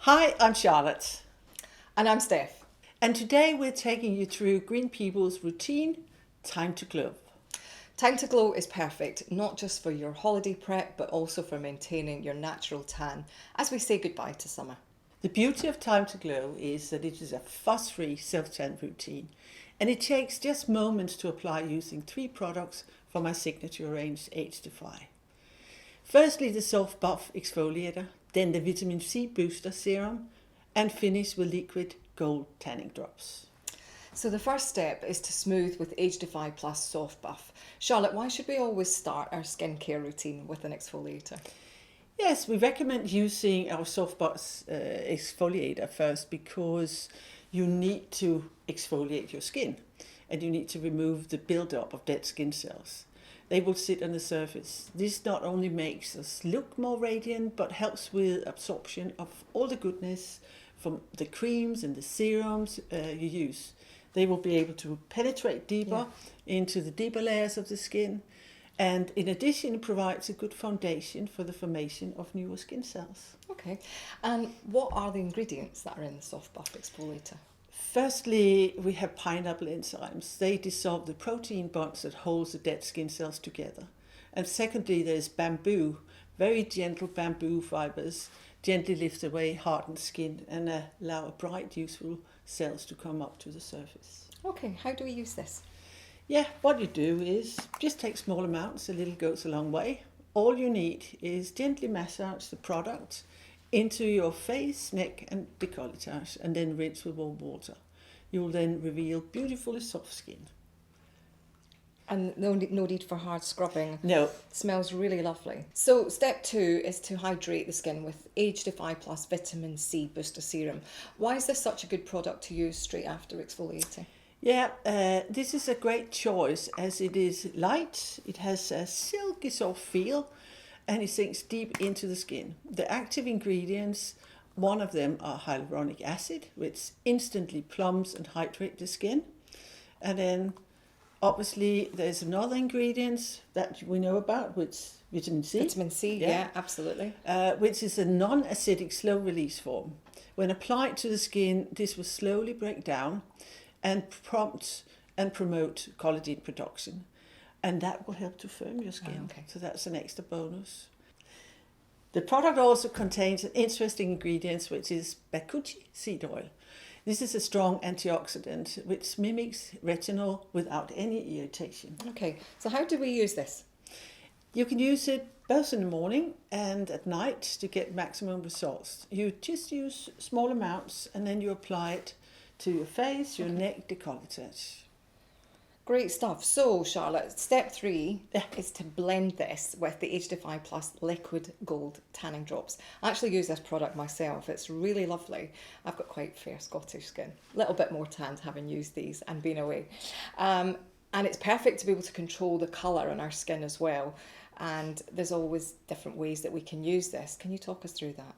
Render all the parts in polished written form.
Hi, I'm Charlotte, And I'm Steph. and today we're taking you through Green People's routine, Time to Glow. Time to Glow is perfect, not just for your holiday prep, but also for maintaining your natural tan as we say goodbye to summer. The beauty of Time to Glow is that it is a fuss-free self-tan routine, and it takes just moments to apply using 3 products from my signature range Age Defy. Firstly, the Soft Buff Exfoliator, then the Vitamin C Booster Serum, and finish with liquid gold tanning drops. So the first step is to smooth with Age Defy Plus Soft Buff. Charlotte, why should we always start our skincare routine with an exfoliator? Yes, we recommend using our soft box exfoliator first because you need to exfoliate your skin and you need to remove the buildup of dead skin cells. They will sit on the surface. This not only makes us look more radiant but helps with absorption of all the goodness from the creams and the serums you use. They will be able to penetrate deeper into the deeper layers of the skin, and in addition, it provides a good foundation for the formation of newer skin cells. Okay. And what are the ingredients that are in the Soft Buff exfoliator? Firstly, we have pineapple enzymes. They dissolve the protein bonds that holds the dead skin cells together. And secondly, there's bamboo, very gentle bamboo fibers, gently lift away hardened skin and allow bright, useful cells to come up to the surface. Okay, how do we use this? Yeah, what you do is just take small amounts, a little goes a long way. All you need is gently massage the product into your face, neck and décolletage and then rinse with warm water. You will then reveal beautifully soft skin. And no need for hard scrubbing. No, It smells really lovely. So step 2 is to hydrate the skin with Age Defy Plus Vitamin C Booster Serum. Why is this such a good product to use straight after exfoliating? yeah, this is a great choice as it is light, it has a silky soft feel and it sinks deep into the skin. The active ingredients, one of them are hyaluronic acid, which instantly plumps and hydrates the skin. And then obviously there's another ingredient that we know about, which is vitamin C. Vitamin C, yeah absolutely. Which is a non-acidic slow release form. When applied to the skin, this will slowly break down and prompt and promote collagen production. And that will help to firm your skin. Okay. So that's an extra bonus. The product also contains an interesting ingredient, which is bakuchi seed oil. This is a strong antioxidant which mimics retinol without any irritation. Okay, so how do we use this? You can use it both in the morning and at night to get maximum results. You just use small amounts and then you apply it to your face, your neck, décolletage. Great stuff. So, Charlotte, step 3 is to blend this with the Age Defy Plus Liquid Gold Tanning Drops. I actually use this product myself. It's really lovely. I've got quite fair Scottish skin. A little bit more tanned having used these and been away. And it's perfect to be able to control the colour on our skin as well. And there's always different ways that we can use this. Can you talk us through that?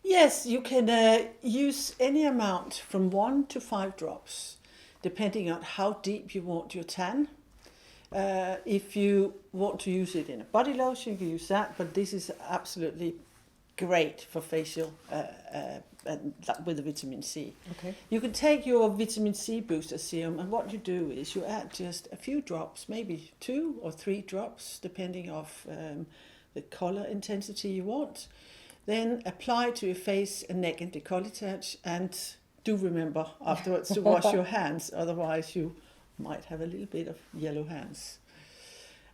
Yes, you can use any amount from 1 to 5 drops, depending on how deep you want your tan. If you want to use it in a body lotion, you can use that, but this is absolutely great for facial with the vitamin C. Okay. You can take your vitamin C booster serum, and what you do is you add just a few drops, maybe 2 or 3 drops, depending on the color intensity you want. Then apply to your face and neck and décolletage, and do remember afterwards to wash your hands, otherwise you might have a little bit of yellow hands.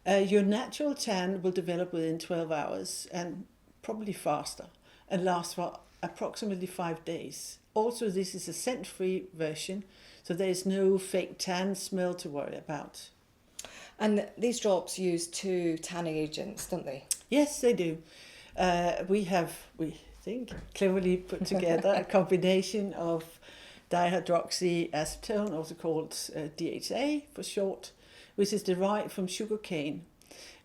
Your natural tan will develop within 12 hours and probably faster and last for approximately 5 days. Also, this is a scent-free version, so there is no fake tan smell to worry about. And these drops use 2 tanning agents, don't they? Yes, they do. We think, cleverly put together a combination of dihydroxyacetone, also called DHA for short, which is derived from sugarcane.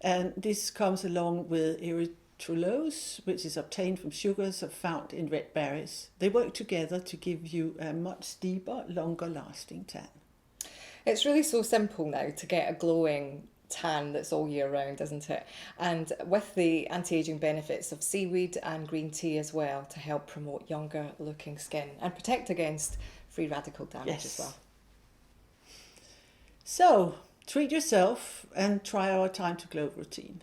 And this comes along with erythrulose, which is obtained from sugars found in red berries. They work together to give you a much deeper, longer lasting tan. It's really so simple now to get a glowing tan that's all year round, isn't it? And with the anti-aging benefits of seaweed and green tea as well to help promote younger looking skin and protect against free radical damage as well. So treat yourself and try our Time to Glow routine.